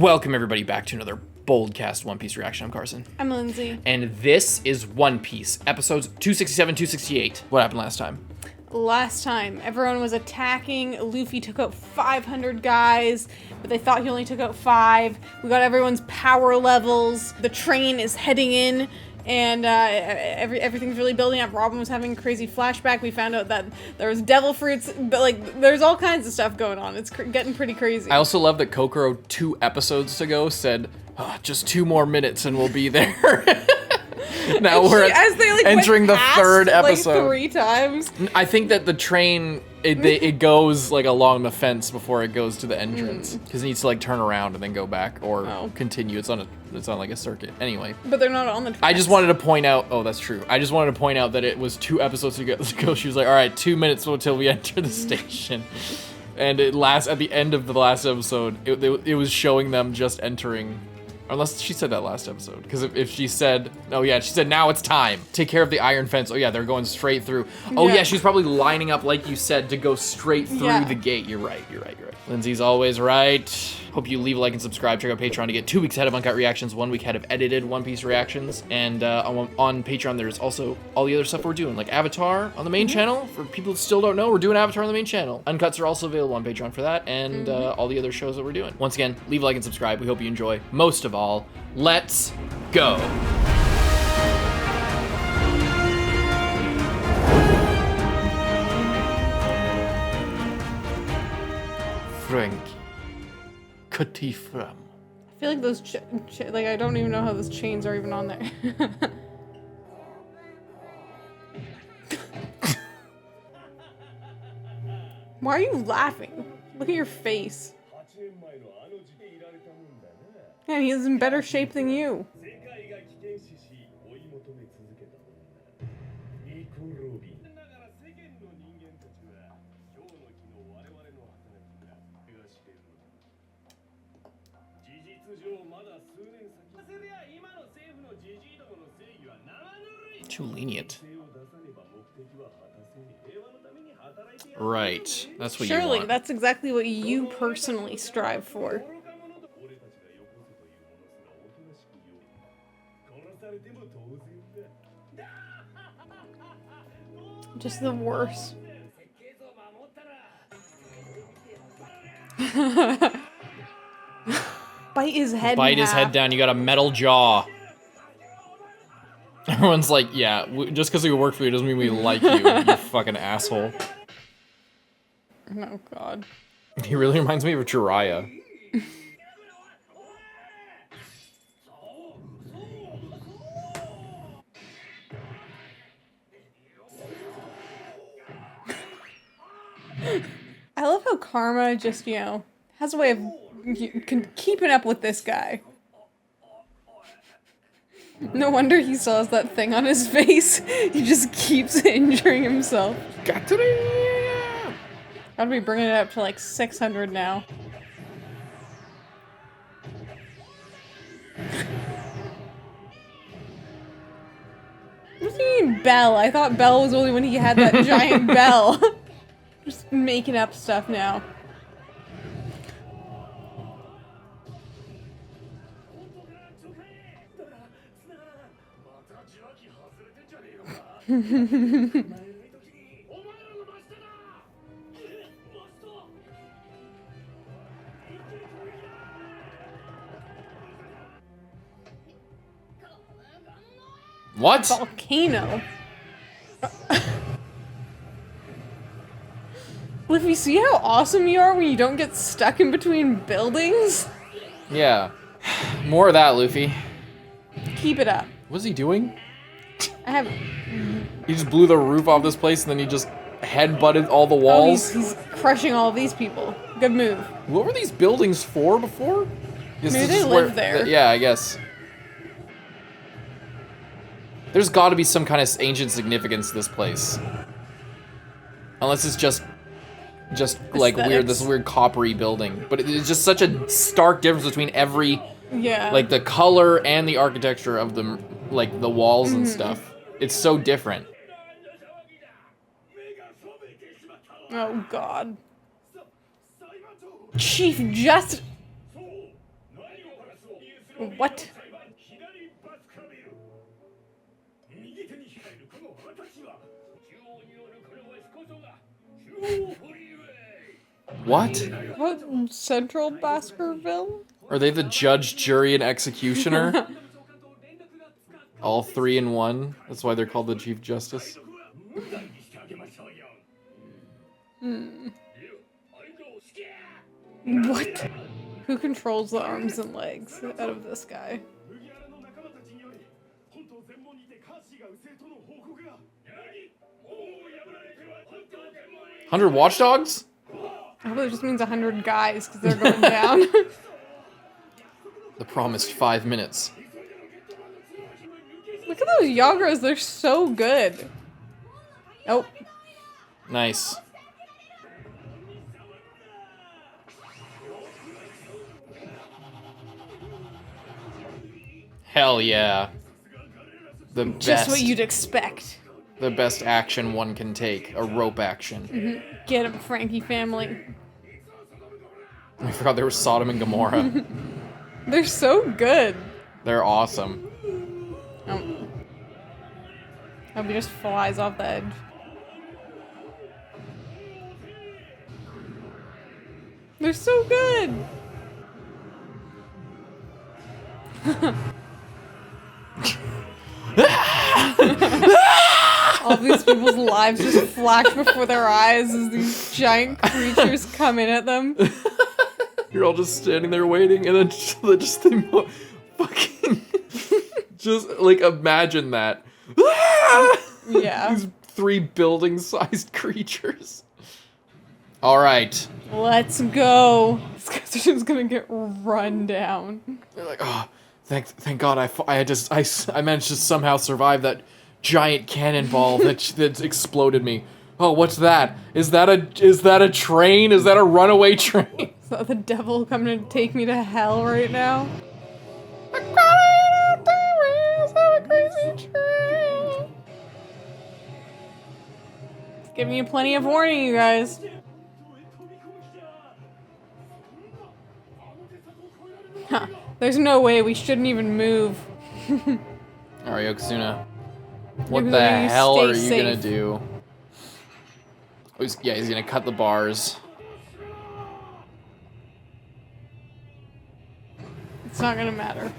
Welcome everybody back to another BOLDcast One Piece reaction. I'm Carson. I'm Lindsay. And this is One Piece, episodes 267, 268. What happened last time? Last time, everyone was attacking. Luffy took out 500 guys, but they thought he only took out 5. We got everyone's power levels. The train is heading in, and everything's really building up. Robin was having a crazy flashback. We found out that there was devil fruits, but like, there's all kinds of stuff going on. It's getting pretty crazy. I also love that Kokoro 2 episodes ago said, just 2 more minutes and we'll be there. Now we're entering the third episode. Like 3 times. I think that the train, it goes like along the fence before it goes to the entrance. Because it needs to like turn around and then go back or continue. It's on like a circuit. Anyway. But they're not on the tracks. I just wanted to point out, that's true. I just wanted to point out that it was 2 episodes ago. She was like, all right, 2 minutes until we enter the station. And at the end of the last episode, it was showing them just entering. Unless she said that last episode. Because if she said, she said, now it's time. Take care of the iron fence. Oh yeah, they're going straight through. Oh yeah, she's probably lining up, like you said, to go straight through the gate. You're right. Lindsay's always right. Hope you leave a like and subscribe. Check out Patreon to get 2 weeks ahead of Uncut Reactions, 1 week ahead of edited One Piece reactions. And on Patreon, there's also all the other stuff we're doing, like Avatar on the main channel. For people that still don't know, we're doing Avatar on the main channel. Uncuts are also available on Patreon for that, and all the other shows that we're doing. Once again, leave a like and subscribe. We hope you enjoy. Most of all, let's go. Franky. Cutty flam. I feel like those, like, I don't even know how those chains are even on there. Why are you laughing? Look at your face. Yeah, he's in better shape than you. Too lenient. Right. That's what you want. Surely, that's exactly what you personally strive for. Just the worst. Bite his head Bite his head down. You got a metal jaw. Everyone's like, yeah, just because we work for you doesn't mean we like you, you fucking asshole. Oh, God. He really reminds me of Jiraiya. I love how Karma just, has a way of keeping up with this guy. No wonder he still has that thing on his face. He just keeps injuring himself. Gotta be bringing it up to like 600 now. What do you mean bell? I thought bell was only when he had that giant bell. Just making up stuff now. What? Volcano. Luffy, see how awesome you are when you don't get stuck in between buildings? Yeah. More of that, Luffy. Keep it up. What's he doing? I have. He just blew the roof off this place and then he just headbutted all the walls. Oh, he's crushing all of these people. Good move. What were these buildings for before? Maybe they live there. Yeah, I guess. There's got to be some kind of ancient significance to this place. Unless it's just like this weird coppery building. But it's just such a stark difference between every, like the color and the architecture of the, like the walls and stuff. It's so different. Oh God. Chief just... What? What? What? Central Baskerville? Are they the judge, jury, and executioner? All three in one? That's why they're called the Chief Justice? What? Who controls the arms and legs out of this guy? 100 watchdogs? I hope it just means 100 guys because they're going down. The promised 5 minutes. Look at those Yagras, they're so good. Oh. Nice. Hell yeah. The best. Just what you'd expect. The best action one can take. A rope action. Mm-hmm. Get him, Franky family. I forgot there was Sodom and Gomorrah. They're so good. They're awesome. Oh. Hope he just flies off the edge. They're so good. All these people's lives just flash before their eyes as these giant creatures come in at them. You're all just standing there waiting, and then just the fucking just like imagine that. Yeah. These 3 building-sized creatures. All right. Let's go. These guys are just gonna get run down. They're like, oh, thank God I managed to somehow survive that giant cannonball that exploded me. Oh, what's that? Is that a train? Is that a runaway train? Is that the devil coming to take me to hell right now? It's giving you plenty of warning, you guys. Huh. There's no way we shouldn't even move. Alright, Yokozuna. What Yokozuna, the you hell stay are you safe. gonna do? Oh, he's gonna cut the bars. It's not gonna matter.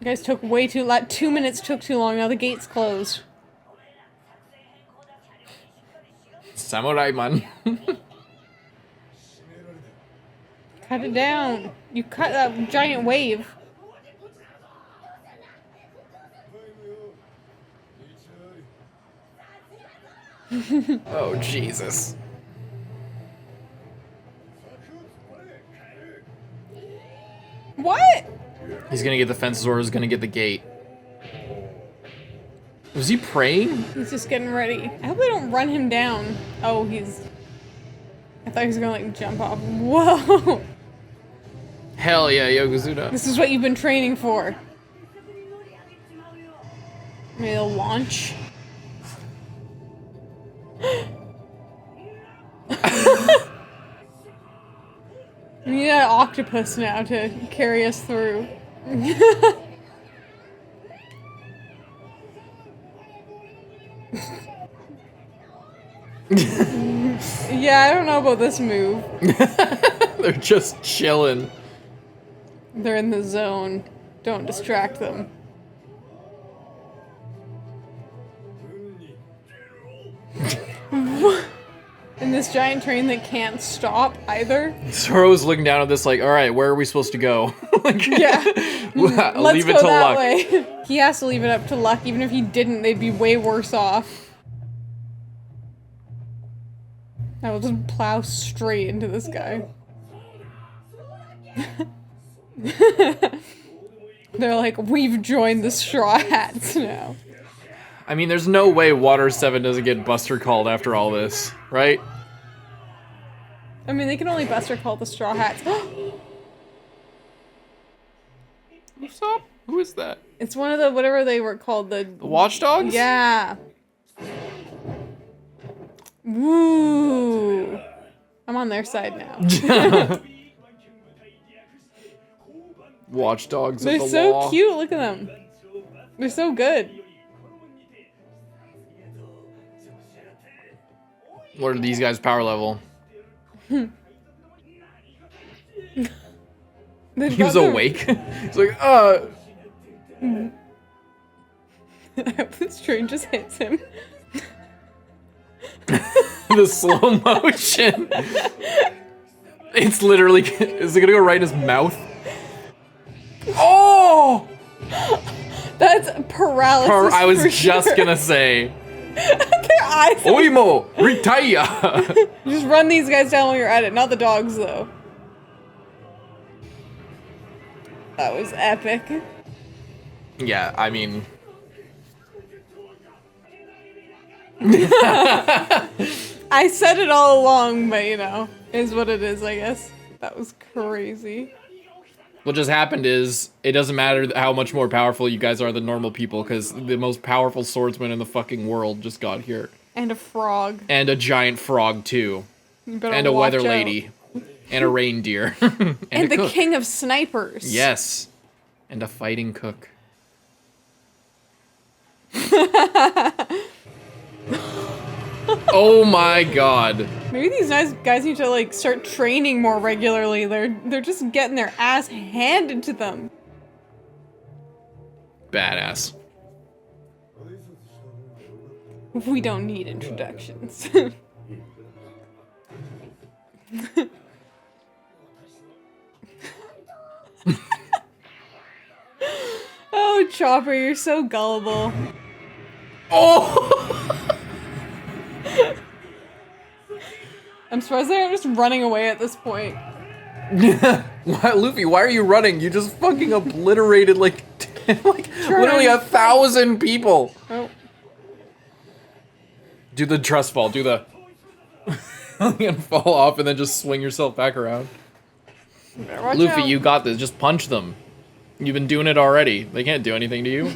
You guys took way too long. 2 minutes took too long. Now the gate's closed. Samurai man. Cut it down. You cut that giant wave. Oh, Jesus. What? He's gonna get the fences or he's gonna get the gate. Was he praying? He's just getting ready. I hope they don't run him down. Oh, I thought he was gonna like jump off. Whoa! Hell yeah, Yokozuna. This is what you've been training for. Maybe they'll launch. We need an octopus now to carry us through. Yeah, I don't know about this move. They're just chilling. They're in the zone. Don't distract them. And this giant train that can't stop either. Zoro's looking down at this like, all right, where are we supposed to go? Like, Yeah. Let's leave it go to that luck. way. He has to leave it up to luck. Even if he didn't, they'd be way worse off. I will just plow straight into this guy. They're like, we've joined the Straw Hats now. I mean, there's no way Water 7 doesn't get Buster called after all this, right? I mean, they can only Buster call the Straw Hats. What's up? Who is that? It's one of the, whatever they were called, the Watchdogs? Yeah. Woo. on their side now. Watchdogs They're of the so law. cute. Look at them. They're so good. What are these guys' power level? He was awake. He's like, I hope this train just hits him. the slow motion. It's literally, is it gonna go right in his mouth? Oh! That's paralysis. I was for just sure. gonna say. Their eyes. Oimo, retire! Just run these guys down while you're at it. Not the dogs, though. That was epic. Yeah, I mean. I said it all along, but you know, is what it is, I guess. That was crazy. What just happened is, it doesn't matter how much more powerful you guys are than normal people, because the most powerful swordsman in the fucking world just got here. And a frog. And a giant frog, too. You better And a watch weather out. lady. And a reindeer. And a the cook. king of snipers. Yes. And a fighting cook. Oh my god. Maybe these nice guys need to like start training more regularly. They're just getting their ass handed to them. Badass. We don't need introductions. Oh, Chopper, you're so gullible. Oh! I'm surprised they aren't just running away at this point. Why, Luffy, why are you running? You just fucking obliterated like literally 1,000 people. Oh. Do the trust fall. Do the and fall off and then just swing yourself back around. Watch Luffy, out. you got this. Just punch them. You've been doing it already. They can't do anything to you.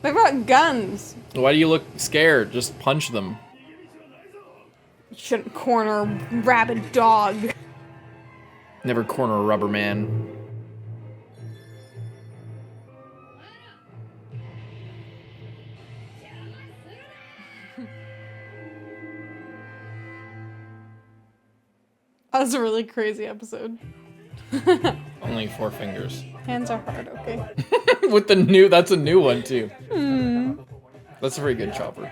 They've got guns. Why do you look scared? Just punch them. You shouldn't corner a rabid dog. Never corner a rubber man. That was a really crazy episode. Only 4 fingers. Hands are hard, okay? With the new, that's a new one too. That's a very good chopper.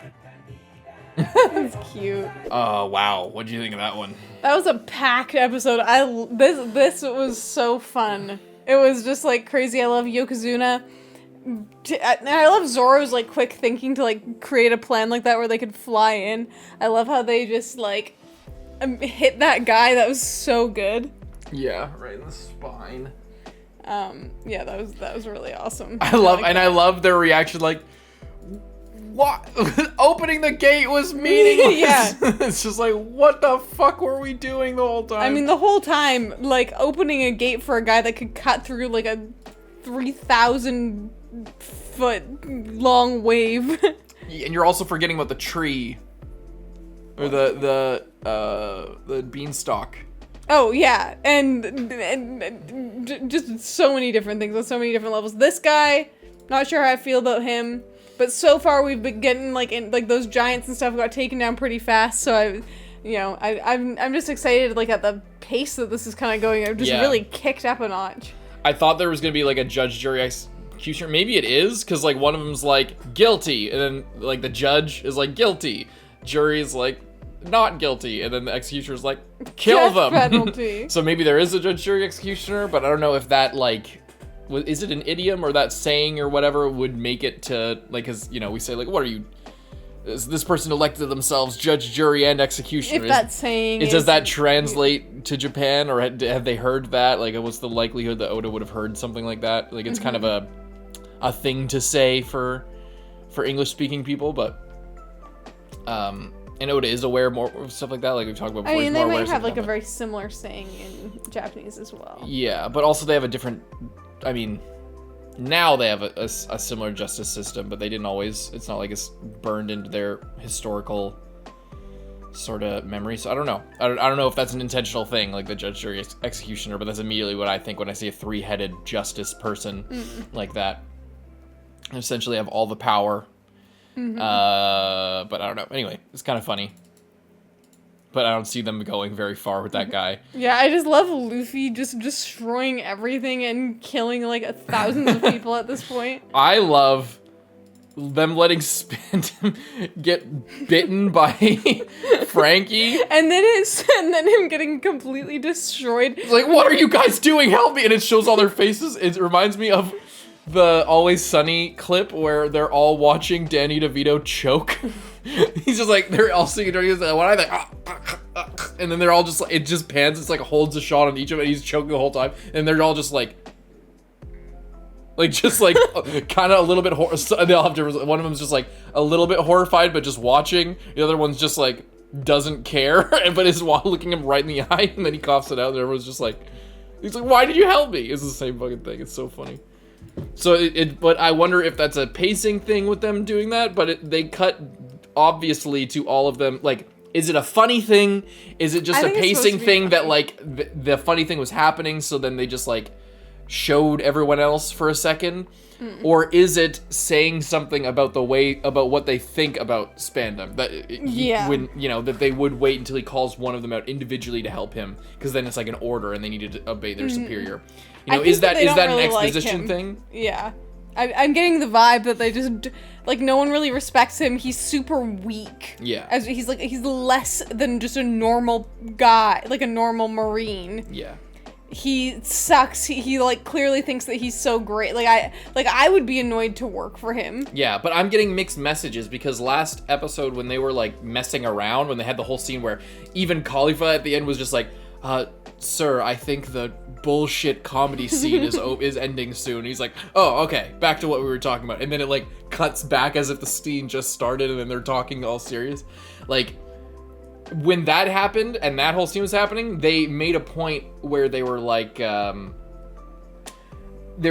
That's cute. Oh wow, what'd you think of that one? That was a packed episode. This was so fun. It was just like crazy. I love Yokozuna. And I love Zoro's like quick thinking to like create a plan like that where they could fly in. I love how they just like hit that guy. That was so good. Yeah, right in the spine. Yeah, that was really awesome. I love their reaction, like, what? Opening the gate was meaningless. Yeah. It's just like, what the fuck were we doing the whole time? I mean, the whole time, like, opening a gate for a guy that could cut through, like, a 3,000 foot long wave. And you're also forgetting about the tree. Or the beanstalk. Oh, yeah. And just so many different things on so many different levels. This guy, not sure how I feel about him. But so far, we've been getting, like, those giants and stuff got taken down pretty fast. So, I'm just excited, like, at the pace that this is kind of going. I've just really kicked up a notch. I thought there was going to be, like, a judge, jury, executioner. Maybe it is, because, like, one of them's, like, guilty. And then, like, the judge is, like, guilty. Jury's, like, not guilty. And then the executioner's, like, kill them. Death penalty. So maybe there is a judge, jury, executioner, but I don't know if that, like... Is it an idiom or that saying or whatever would make it to, like, because, we say, like, what are you... Is this person elected themselves judge, jury, and executioner? If that saying does that translate to Japan, or have they heard that? Like, what's the likelihood that Oda would have heard something like that? Like, it's kind of a thing to say for English-speaking people, but... And Oda is aware more of stuff like that, like we've talked about before. I mean, they might have, like, a very similar saying in Japanese as well. Yeah, but also they have a different... I mean, now they have a similar justice system, but they didn't always. It's not like it's burned into their historical sort of memory. So I don't know. I don't know if that's an intentional thing, like the judge, jury, executioner, but that's immediately what I think when I see a three-headed justice person like that. Essentially have all the power. But I don't know. Anyway, it's kind of funny. But I don't see them going very far with that guy. Yeah, I just love Luffy just destroying everything and killing like thousands of people at this point. I love them letting Spandam get bitten by Franky. And then him getting completely destroyed. It's like, what are you guys doing? Help me! And it shows all their faces. It reminds me of the Always Sunny clip where they're all watching Danny DeVito choke. He's just like, they're all singing, he's like, what are they? And then they're all just like, it just pans, it's like holds a shot on each of them, and he's choking the whole time, and they're all just like just like, kind of a little bit, they'll have to, one of them's just like, a little bit horrified, but just watching, the other one's just like, doesn't care, but is looking him right in the eye, and then he coughs it out, and everyone's just like, he's like, why did you help me? It's the same fucking thing, it's so funny. So but I wonder if that's a pacing thing with them doing that, but they cut obviously to all of them, like, is it a funny thing? Is it just a pacing thing that like the funny thing was happening, so then they just like showed everyone else for a second? Or is it saying something about what they think about Spandam, that when that they would wait until he calls one of them out individually to help him, because then it's like an order and they needed to obey their superior. Is that an exposition thing? Yeah. I'm getting the vibe that they just, like, no one really respects him. He's super weak. Yeah. He's less than just a normal guy, like a normal Marine. Yeah. He sucks. He like clearly thinks that he's so great. I would be annoyed to work for him. Yeah, but I'm getting mixed messages because last episode when they were like messing around, when they had the whole scene where even Khalifa at the end was just like, sir, I think the bullshit comedy scene is ending soon. He's like, oh, okay, back to what we were talking about. And then it like cuts back as if the scene just started and then they're talking all serious. Like, when that happened and that whole scene was happening, they made a point where they were like, they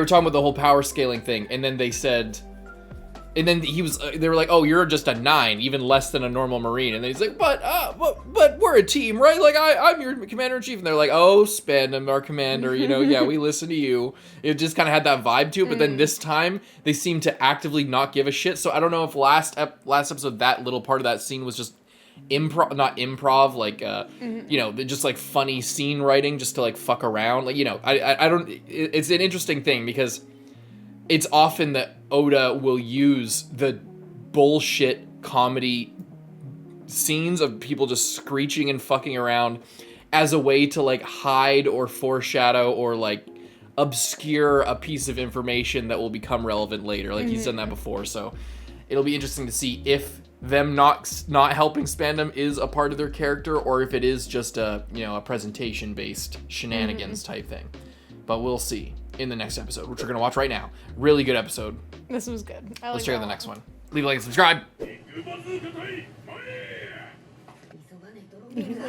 were talking about the whole power scaling thing, and then they said, and then they were like, oh, you're just a 9, even less than a normal Marine. And then he's like, but we're a team, right? Like, I'm your commander-in-chief. And they're like, oh, Spandam, our commander, yeah, we listen to you. It just kind of had that vibe to it. But then this time, they seem to actively not give a shit. So I don't know if last episode, that little part of that scene was just not improv, like, just like funny scene writing just to like fuck around. Like, I don't, it's an interesting thing because it's often that Oda will use the bullshit comedy scenes of people just screeching and fucking around as a way to like hide or foreshadow or like obscure a piece of information that will become relevant later. Like he's done that before, so it'll be interesting to see if them not helping Spandam is a part of their character or if it is just a presentation based shenanigans type thing. But we'll see in the next episode, which we're gonna watch right now. Really good episode. This was good. Let's check out the next one. Leave a like and subscribe.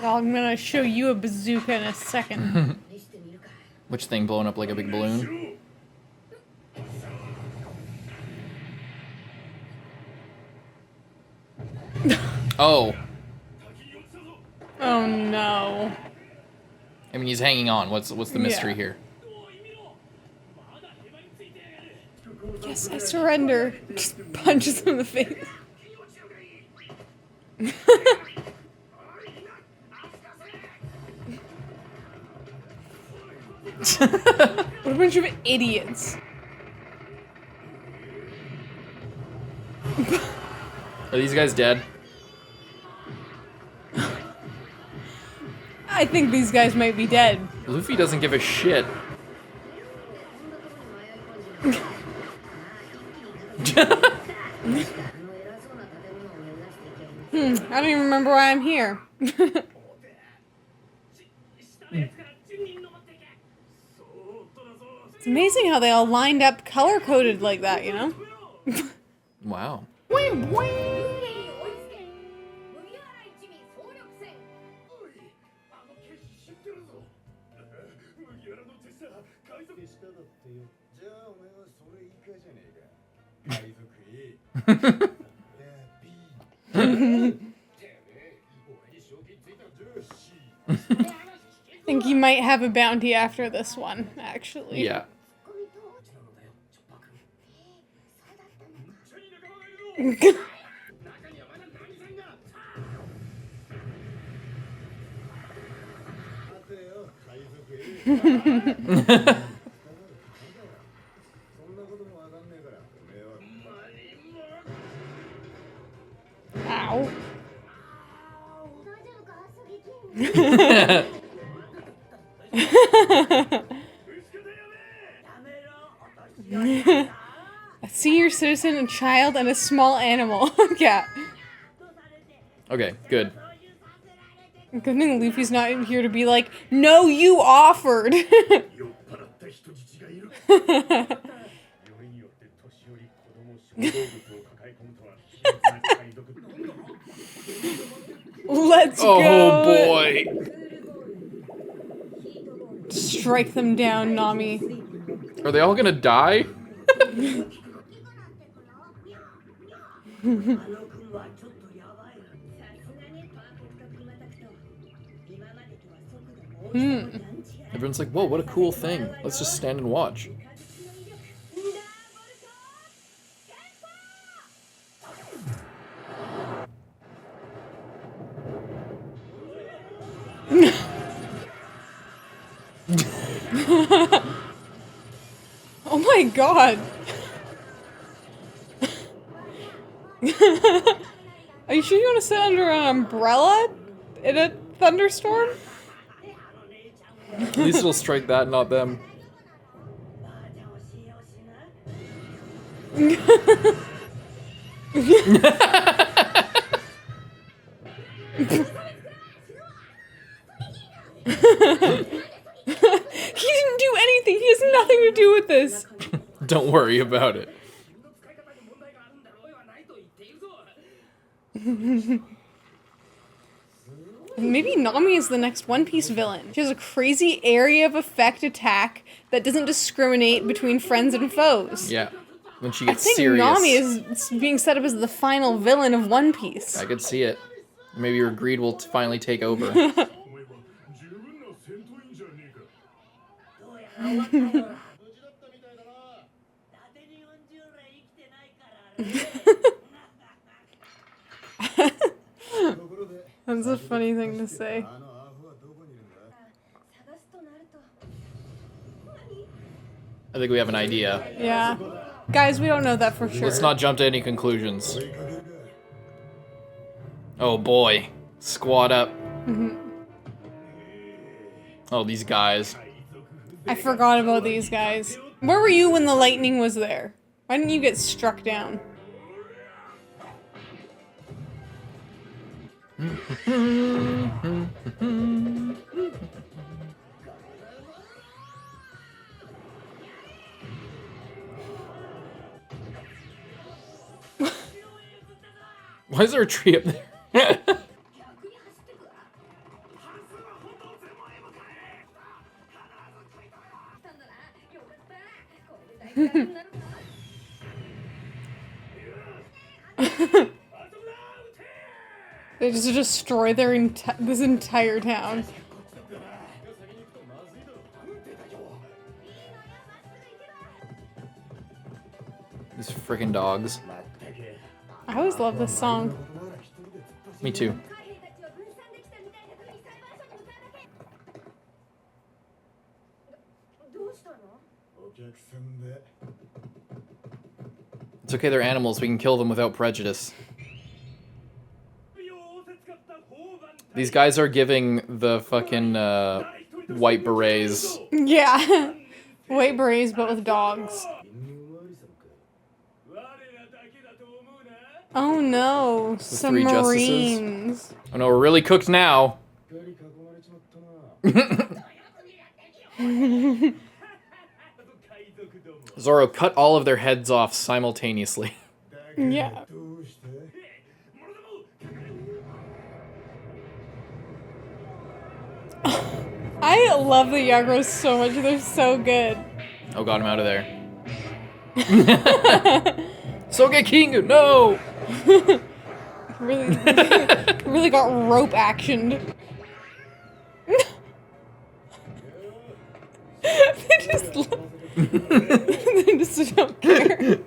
I'm gonna show you a bazooka in a second. Which thing blowing up like a big balloon? Oh. Oh no. I mean, he's hanging on. What's the mystery here? Yes, I surrender. Just punches him in the face. What a bunch of idiots. Are these guys dead? I think these guys might be dead. Luffy doesn't give a shit. I don't even remember why I'm here. It's amazing how they all lined up color-coded like that, Wow. I think you might have a bounty after this one, actually. Yeah. Ow. A senior citizen, a child, and a small animal. Yeah. Okay, good. Good thing Luffy's not in here to be like, no, you offered. Let's go. Oh boy. Strike them down, Nami. Are they all gonna die? Everyone's like, whoa, what a cool thing. Let's just stand and watch. Oh my god. Are you sure you want to sit under an umbrella in a thunderstorm? At least it'll strike that, not them. He didn't do anything. He has nothing to do with this. Don't worry about it. Maybe Nami is the next One Piece villain. She has a crazy area of effect attack that doesn't discriminate between friends and foes. Yeah. When she I gets think serious. Nami is being set up as the final villain of One Piece. I could see it. Maybe her greed will finally take over. That's a funny thing to say. I think we have an idea. Yeah. Guys, we don't know that for sure. Let's not jump to any conclusions. Oh boy. Squad up. Oh, these guys. I forgot about these guys. Where were you when the lightning was there? Why didn't you get struck down? Why is there a tree up there? They just destroy their this entire town. These freaking dogs. I always love this song. Me too. It's okay, they're animals. We can kill them without prejudice. These guys are giving the fucking white berets. Yeah. White berets, but with dogs. Oh no. Some three justices. Marines. Oh no, we're really cooked now. Zoro, cut all of their heads off simultaneously. Yeah. I love the Yagros so much. They're so good. Oh god, I'm out of there. Soge King, no! Really got rope actioned. They just don't care.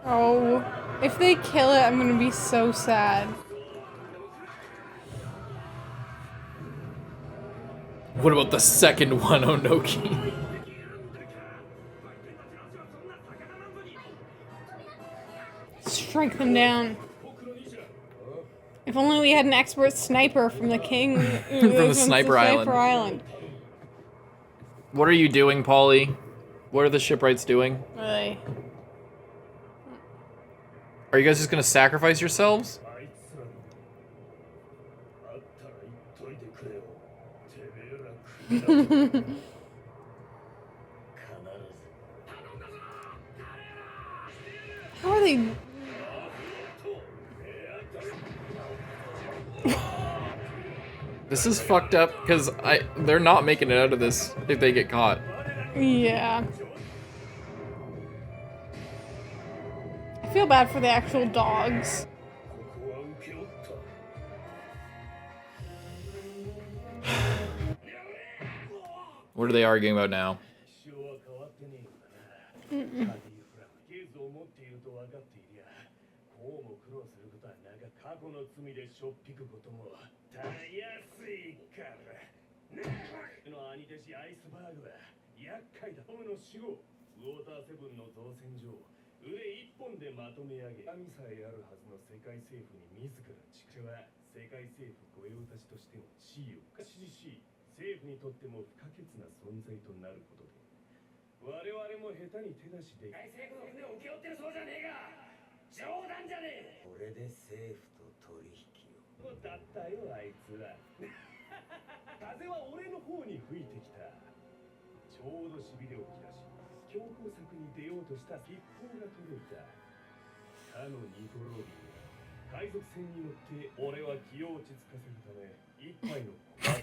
Oh, if they kill it, I'm gonna be so sad. What about the second one, Onoki? Strike them down. If only we had an expert sniper from the king. From the Sniper Island. What are you doing, Polly? What are the shipwrights doing? Really? Are you guys just gonna sacrifice yourselves? How are they? This is fucked up because they're not making it out of this if they get caught. Yeah. I feel bad for the actual dogs. What are they arguing about now?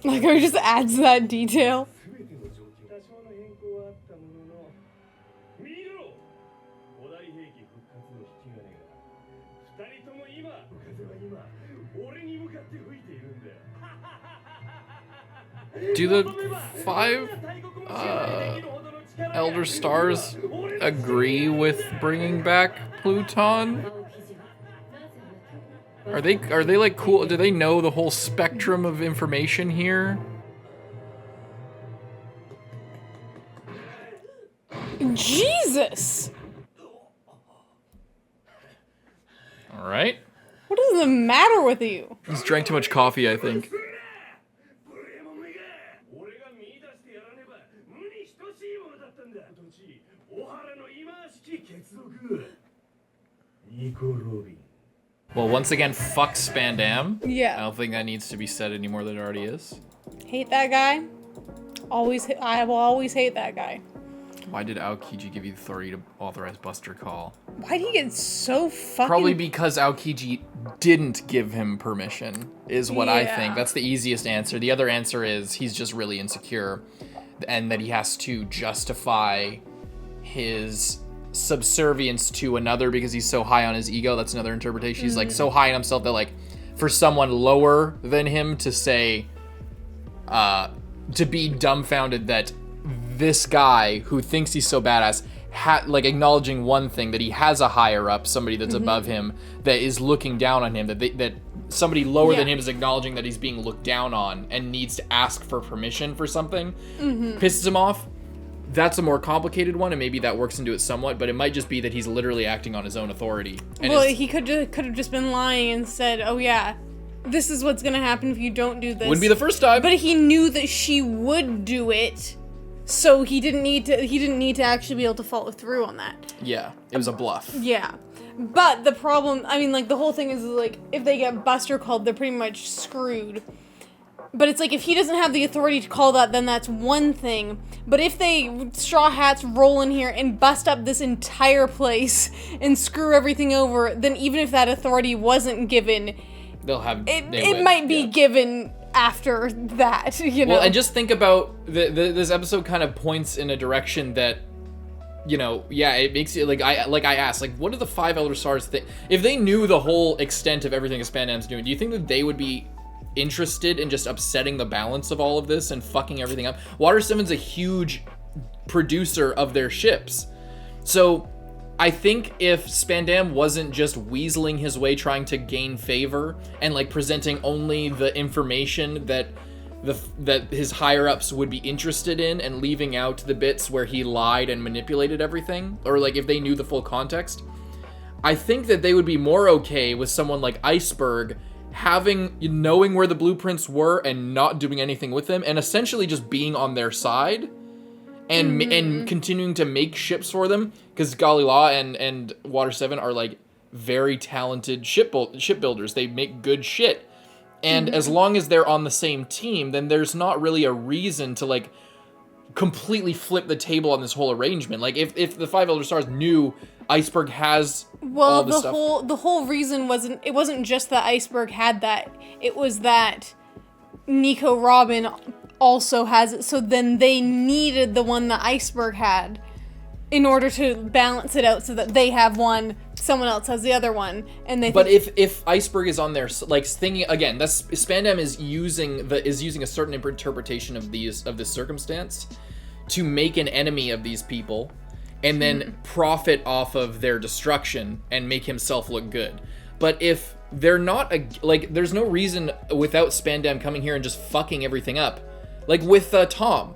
Like, it just adds that detail. Do the 5 Elder Stars agree with bringing back Pluton? Are they like cool? Do they know the whole spectrum of information here? Jesus! All right. What is the matter with you? Just drank too much coffee, I think. Well, once again, fuck Spandam. I Yeah. don't think that needs to be said any more than it already is. Hate that guy. I will always hate that guy. Why did Aokiji give you the authority to authorize Buster Call? Why'd he get so fucking... Probably because Aokiji didn't give him permission, is what I Yeah. think. That's the easiest answer. The other answer is he's just really insecure, and that he has to justify his subservience to another because he's so high on his ego. That's another interpretation. He's like so high on himself that like for someone lower than him to say, to be dumbfounded that this guy who thinks he's so badass, like acknowledging one thing, that he has a higher up, somebody that's above him that is looking down on him, that somebody lower than him is acknowledging that he's being looked down on and needs to ask for permission for something, pisses him off. That's a more complicated one, and maybe that works into it somewhat, but it might just be that he's literally acting on his own authority. And Well, he could have just been lying and said, oh yeah, this is what's gonna happen if you don't do this. wouldn't be the first time. But he knew that she would do it, so he didn't need to actually be able to follow through on that. Yeah, it was a bluff. Yeah. But the problem, I mean, like, the whole thing is, like, if they get Buster called, they're pretty much screwed. But it's like, if he doesn't have the authority to call that, then that's one thing. But if they, Straw Hats, roll in here and bust up this entire place and screw everything over, then even if that authority wasn't given, it might be given after that, you know? Well, and just think about, this episode kind of points in a direction that it makes it I asked, like, what do the 5 Elder Stars think? If they knew the whole extent of everything SPANDAM's doing, do you think that they would be interested in just upsetting the balance of all of this and fucking everything up? Water 7's a huge producer of their ships. So I think if SPANDAM wasn't just weaseling his way trying to gain favor and like presenting only the information that his higher-ups would be interested in and leaving out the bits where he lied and manipulated everything, or like if they knew the full context, I think that they would be more okay with someone like Iceberg knowing where the blueprints were and not doing anything with them, and essentially just being on their side and continuing to make ships for them, because Galila and Water 7 are like very talented shipbuilders. They make good shit. And as long as they're on the same team, then there's not really a reason to like completely flip the table on this whole arrangement. Like if the 5 Elder Stars knew Iceberg has all this stuff. The whole reason wasn't just that Iceberg had that. It was that Nico Robin also has it. So then they needed the one that Iceberg had in order to balance it out, so that they have one, someone else has the other one, and they. But if Iceberg is on there, like thinking again, that's SPANDAM is using a certain interpretation of this circumstance to make an enemy of these people, and then profit off of their destruction and make himself look good. But if they're not there's no reason without SPANDAM coming here and just fucking everything up, like with Tom.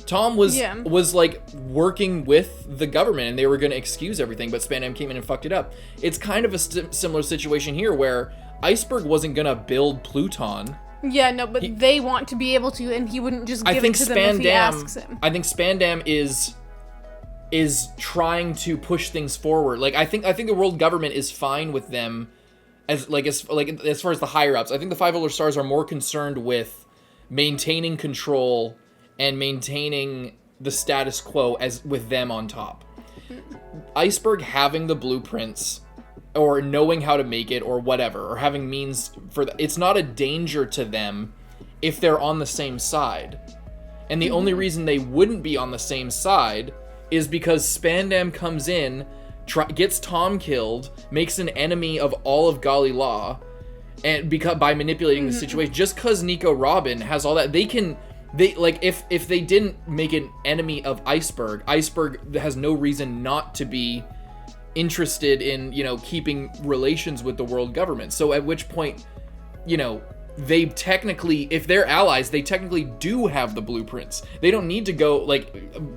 Tom was like working with the government and they were going to excuse everything, but SPANDAM came in and fucked it up. It's kind of a similar situation here where Iceberg wasn't going to build Pluton. Yeah, no, but they want to be able to, and he wouldn't just give it to them if he asks him. I think SPANDAM is trying to push things forward. Like I think the world government is fine with them as far as the higher ups. I think the 5 Elder Stars are more concerned with maintaining control and maintaining the status quo as with them on top. Iceberg having the blueprints or knowing how to make it or whatever, or having means for it's not a danger to them if they're on the same side. And the only reason they wouldn't be on the same side is because SPANDAM comes in, gets Tom killed, makes an enemy of all of Galila, and by manipulating the situation. Just because Nico Robin has all that, if they didn't make an enemy of Iceberg has no reason not to be interested in, keeping relations with the world government. So at which point, they technically, if they're allies, they technically do have the blueprints. They don't need to go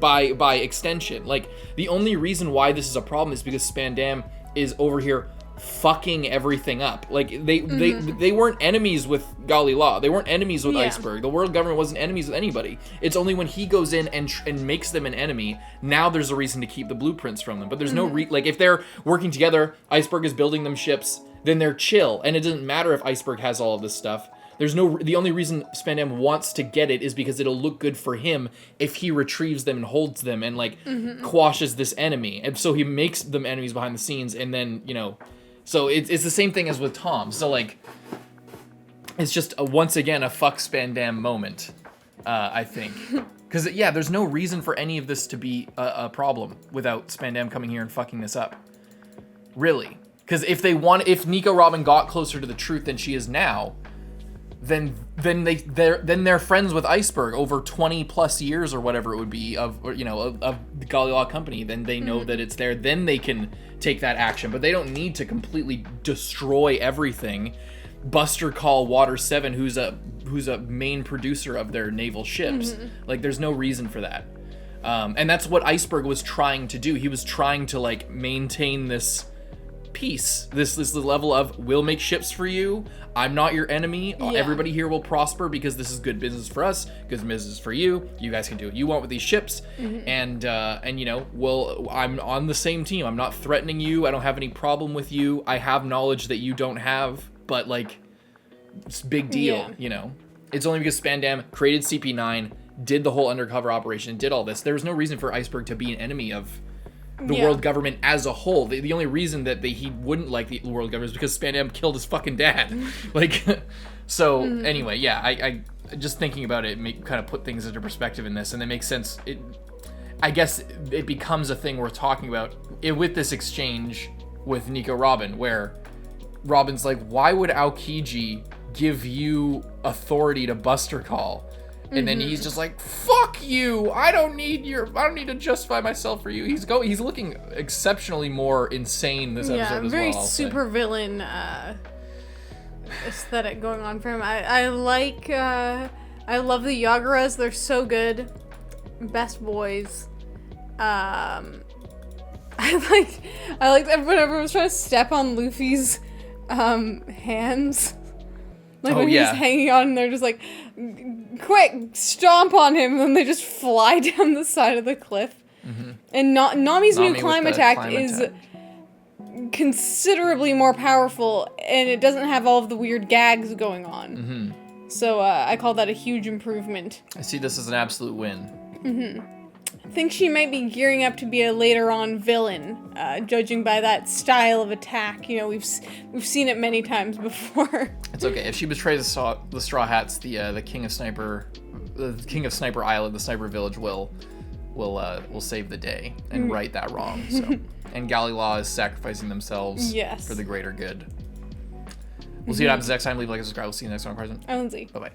by extension. Like the only reason why this is a problem is because SPANDAM is over here fucking everything up. Like they weren't enemies with Galila. They weren't enemies with Iceberg. The world government wasn't enemies with anybody. It's only when he goes in and makes them an enemy, now there's a reason to keep the blueprints from them. But there's no if they're working together, Iceberg is building them ships, then they're chill, and it doesn't matter if Iceberg has all of this stuff. The only reason SPANDAM wants to get it is because it'll look good for him if he retrieves them and holds them and quashes this enemy. And so he makes them enemies behind the scenes, and then so it's the same thing as with Tom. So it's just once again a fuck SPANDAM moment, I think, because there's no reason for any of this to be a problem without SPANDAM coming here and fucking this up, really. Because if Nico Robin got closer to the truth than she is now, then they're friends with Iceberg over 20 plus years or whatever it would be of the Galila company. Then they know that it's there. Then they can take that action, but they don't need to completely destroy everything. Buster call Water 7, who's a main producer of their naval ships. There's no reason for that. And that's what Iceberg was trying to do. He was trying to maintain this peace, this level of, we'll make ships for you, I'm not your enemy, everybody here will prosper because this is good business for us, good business for you guys can do what you want with these ships, and I'm on the same team, I'm not threatening you, I don't have any problem with you, I have knowledge that you don't have, but it's a big deal, It's only because SPANDAM created CP9, did the whole undercover operation, did all this. There was no reason for Iceberg to be an enemy of the world government as a whole. The only reason that he wouldn't like the world government is because SPANDAM killed his fucking dad. Anyway, I just thinking about it kind of put things into perspective in this, and it makes sense. I guess it becomes a thing worth talking about with this exchange with Nico Robin, where Robin's like, why would Aokiji give you authority to Buster Call? And then he's just like, fuck you! I don't need to justify myself for you. He's looking exceptionally more insane this episode as well. Yeah, very super villain aesthetic going on for him. I love the Yagaras. They're so good. Best boys. I liked whenever I was trying to step on Luffy's hands. Like when he's hanging on and they're just like, quick, stomp on him, and then they just fly down the side of the cliff. And Nami's new climb attack is considerably more powerful, and it doesn't have all of the weird gags going on. So I call that a huge improvement. I see this as an absolute win. I think she might be gearing up to be a later on villain, judging by that style of attack. You know, we've seen it many times before. It's okay if she betrays the Straw Hats. The King of Sniper Island, the Sniper Village will save the day and right that wrong. So, and Gallilaw is sacrificing themselves for the greater good. We'll see what happens next time. Leave a like and subscribe. We'll see you next time, Present. I'm Lindsay. Bye bye.